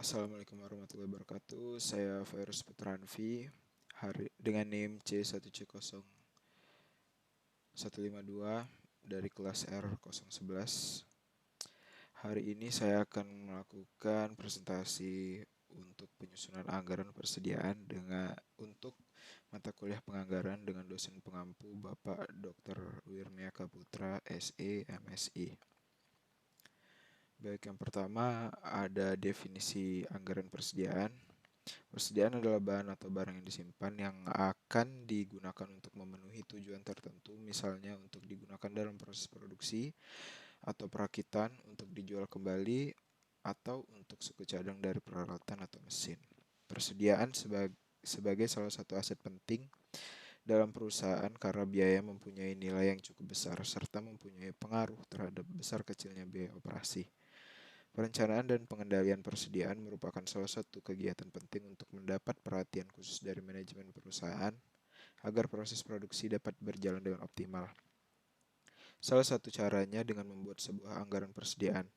Assalamualaikum warahmatullahi wabarakatuh. Saya Virus Putranvi dengan NIM C1C0152 dari kelas R011. Hari ini saya akan melakukan presentasi untuk penyusunan anggaran persediaan untuk mata kuliah penganggaran dengan dosen pengampu Bapak Dr. Wirmia Kaputra, SE, MSI. Baik, yang pertama ada definisi anggaran persediaan. Persediaan adalah bahan atau barang yang disimpan yang akan digunakan untuk memenuhi tujuan tertentu, misalnya untuk digunakan dalam proses produksi atau perakitan, untuk dijual kembali, atau untuk suku cadang dari peralatan atau mesin. Persediaan sebagai salah satu aset penting dalam perusahaan karena biaya mempunyai nilai yang cukup besar serta mempunyai pengaruh terhadap besar kecilnya biaya operasi. Perencanaan dan pengendalian persediaan merupakan salah satu kegiatan penting untuk mendapat perhatian khusus dari manajemen perusahaan agar proses produksi dapat berjalan dengan optimal. Salah satu caranya dengan membuat sebuah anggaran persediaan.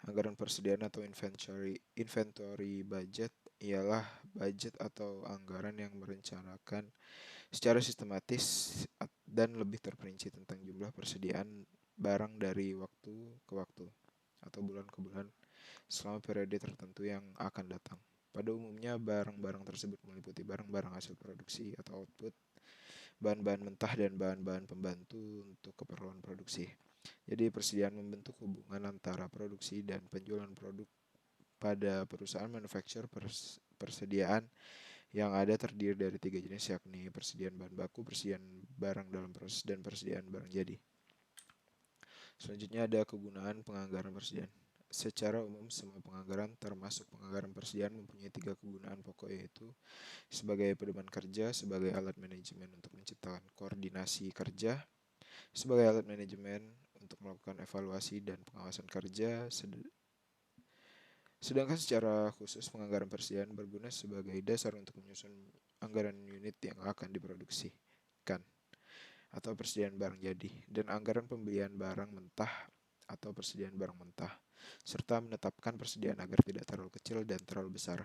Anggaran persediaan atau inventory budget ialah budget atau anggaran yang merencanakan secara sistematis dan lebih terperinci tentang jumlah persediaan barang dari waktu ke waktu atau bulan ke bulan selama periode tertentu yang akan datang. Pada umumnya, barang-barang tersebut meliputi barang-barang hasil produksi atau output, bahan-bahan mentah, dan bahan-bahan pembantu untuk keperluan produksi. Jadi, persediaan membentuk hubungan antara produksi dan penjualan produk pada perusahaan manufacturer. Persediaan yang ada terdiri dari tiga jenis, yakni persediaan bahan baku, persediaan barang dalam proses, dan persediaan barang jadi. Selanjutnya ada kegunaan penganggaran persediaan. Secara umum, semua penganggaran termasuk penganggaran persediaan mempunyai tiga kegunaan pokok, yaitu sebagai pedoman kerja, sebagai alat manajemen untuk menciptakan koordinasi kerja, sebagai alat manajemen untuk melakukan evaluasi dan pengawasan kerja, sedangkan secara khusus penganggaran persediaan berguna sebagai dasar untuk menyusun anggaran unit yang akan diproduksikan atau persediaan barang jadi, dan anggaran pembelian barang mentah atau persediaan barang mentah, serta menetapkan persediaan agar tidak terlalu kecil dan terlalu besar.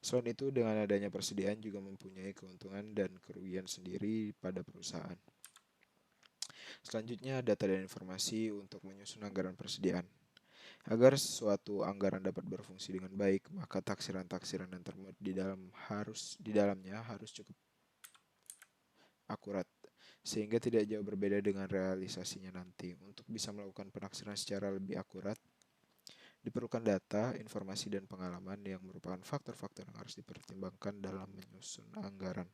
Selain itu, dengan adanya persediaan juga mempunyai keuntungan dan kerugian sendiri pada perusahaan. Selanjutnya, data dan informasi untuk menyusun anggaran persediaan. Agar suatu anggaran dapat berfungsi dengan baik, maka taksiran-taksiran yang termuat di dalamnya harus cukup akurat, sehingga tidak jauh berbeda dengan realisasinya nanti. Untuk bisa melakukan penaksiran secara lebih akurat, diperlukan data, informasi, dan pengalaman yang merupakan faktor-faktor yang harus dipertimbangkan dalam menyusun anggaran.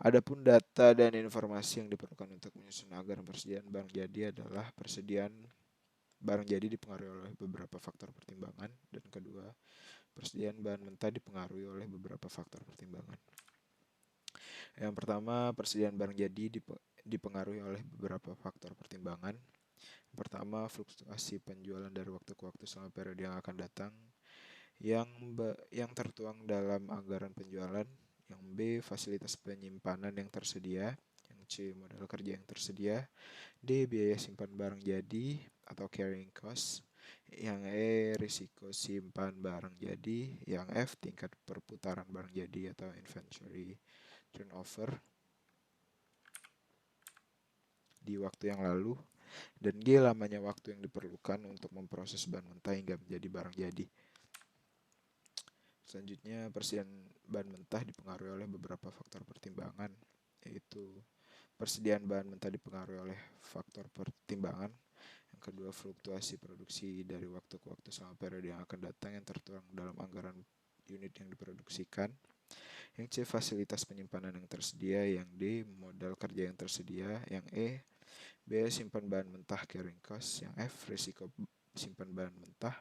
Adapun data dan informasi yang diperlukan untuk menyusun anggaran persediaan barang jadi adalah persediaan barang jadi dipengaruhi oleh beberapa faktor pertimbangan, dan kedua, persediaan bahan mentah dipengaruhi oleh beberapa faktor pertimbangan. Yang pertama, persediaan barang jadi dipengaruhi oleh beberapa faktor pertimbangan. Yang pertama, fluktuasi penjualan dari waktu ke waktu selama periode yang akan datang, yang tertuang dalam anggaran penjualan. Yang B, fasilitas penyimpanan yang tersedia. Yang C, modal kerja yang tersedia. D, biaya simpan barang jadi atau carrying cost. Yang E, risiko simpan barang jadi. Yang F, tingkat perputaran barang jadi atau inventory turnover di waktu yang lalu. Dan G, lamanya waktu yang diperlukan untuk memproses bahan mentah hingga menjadi barang jadi. Selanjutnya, persediaan bahan mentah dipengaruhi oleh beberapa faktor pertimbangan, yaitu persediaan bahan mentah dipengaruhi oleh faktor pertimbangan. Yang kedua, fluktuasi produksi dari waktu ke waktu selama periode yang akan datang yang tertuang dalam anggaran unit yang diproduksikan. Yang C, fasilitas penyimpanan yang tersedia. Yang D, modal kerja yang tersedia. Yang E, biaya simpan bahan mentah carrying cost. Yang F, risiko simpan bahan mentah.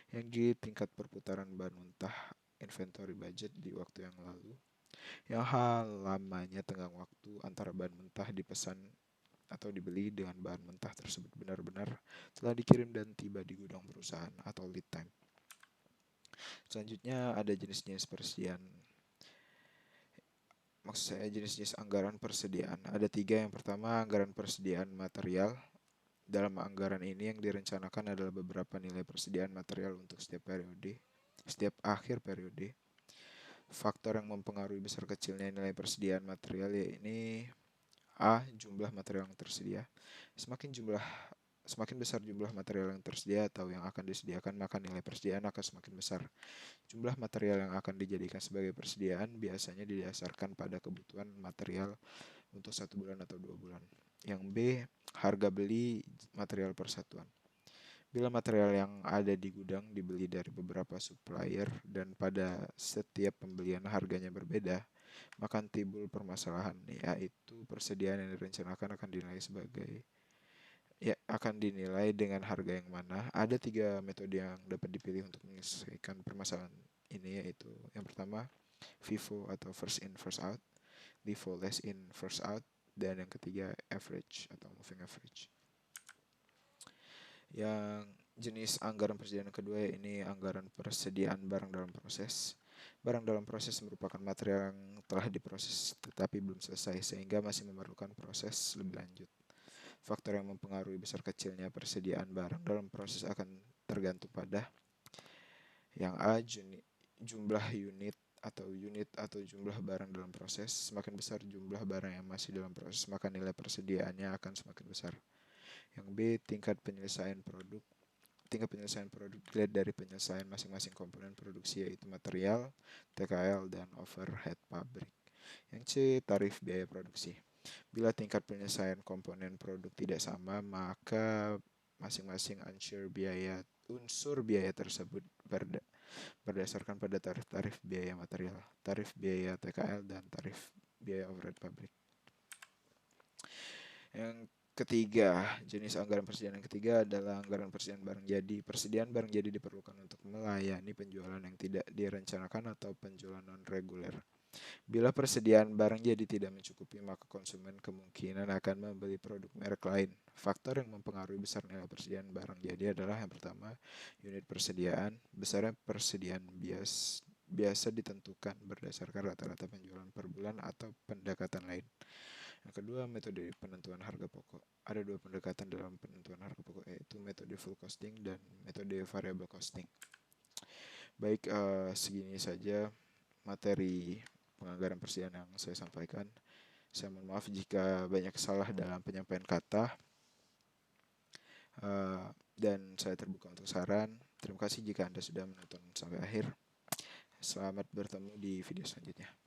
Yang G, tingkat perputaran bahan mentah inventory budget di waktu yang lalu. Yang H, lamanya tenggang waktu antara bahan mentah dipesan atau dibeli dengan bahan mentah tersebut benar-benar telah dikirim dan tiba di gudang perusahaan atau lead time. Selanjutnya ada jenis-jenis persediaan. Maksud saya jenis-jenis anggaran persediaan. Ada tiga. Yang pertama, anggaran persediaan material. Dalam anggaran ini yang direncanakan adalah beberapa nilai persediaan material untuk setiap periode. setiap akhir periode. Faktor yang mempengaruhi besar kecilnya nilai persediaan material yakni A. Jumlah material yang tersedia. Semakin besar jumlah material yang tersedia atau yang akan disediakan, maka nilai persediaan akan semakin besar. Jumlah material yang akan dijadikan sebagai persediaan biasanya didasarkan pada kebutuhan material untuk 1 bulan atau 2 bulan. Yang B. Harga beli material persatuan. Bila material yang ada di gudang dibeli dari beberapa supplier dan pada setiap pembelian harganya berbeda, maka timbul permasalahan, yaitu persediaan yang direncanakan akan dinilai dengan harga yang mana. Ada 3 metode yang dapat dipilih untuk menyelesaikan permasalahan ini, yaitu yang pertama FIFO atau first in first out, LIFO last in first out, dan yang ketiga average atau moving average. Yang jenis anggaran persediaan kedua ini anggaran persediaan barang dalam proses. Barang dalam proses merupakan material yang telah diproses tetapi belum selesai sehingga masih memerlukan proses lebih lanjut. Faktor yang mempengaruhi besar kecilnya persediaan barang dalam proses akan tergantung pada yang A. Jumlah unit atau jumlah barang dalam proses. Semakin besar jumlah barang yang masih dalam proses, maka nilai persediaannya akan semakin besar. Yang B. Tingkat penyelesaian produk. Tingkat penyelesaian produk dilihat dari penyelesaian masing-masing komponen produksi, yaitu material, TKL, dan overhead pabrik. Yang C. Tarif biaya produksi. Bila tingkat penyelesaian komponen produk tidak sama, maka masing-masing unsur biaya tersebut berdasarkan pada tarif biaya material, tarif biaya TKL, dan tarif biaya overhead pabrik. Yang ketiga, jenis anggaran persediaan yang ketiga adalah anggaran persediaan barang jadi. Persediaan barang jadi diperlukan untuk melayani penjualan yang tidak direncanakan atau penjualan non-reguler. Bila persediaan barang jadi tidak mencukupi, maka konsumen kemungkinan akan membeli produk merek lain. Faktor yang mempengaruhi besar nilai persediaan barang jadi adalah yang pertama, unit persediaan. Besarnya persediaan biasa ditentukan berdasarkan rata-rata penjualan per bulan atau pendekatan lain. Yang kedua, metode penentuan harga pokok. Ada 2 pendekatan dalam penentuan harga pokok, yaitu metode full costing dan metode variable costing. Baik, segini saja materi penganggaran persediaan yang saya sampaikan. Saya mohon maaf jika banyak salah dalam penyampaian kata, dan saya terbuka untuk saran. Terima kasih jika Anda sudah menonton sampai akhir. Selamat bertemu di video selanjutnya.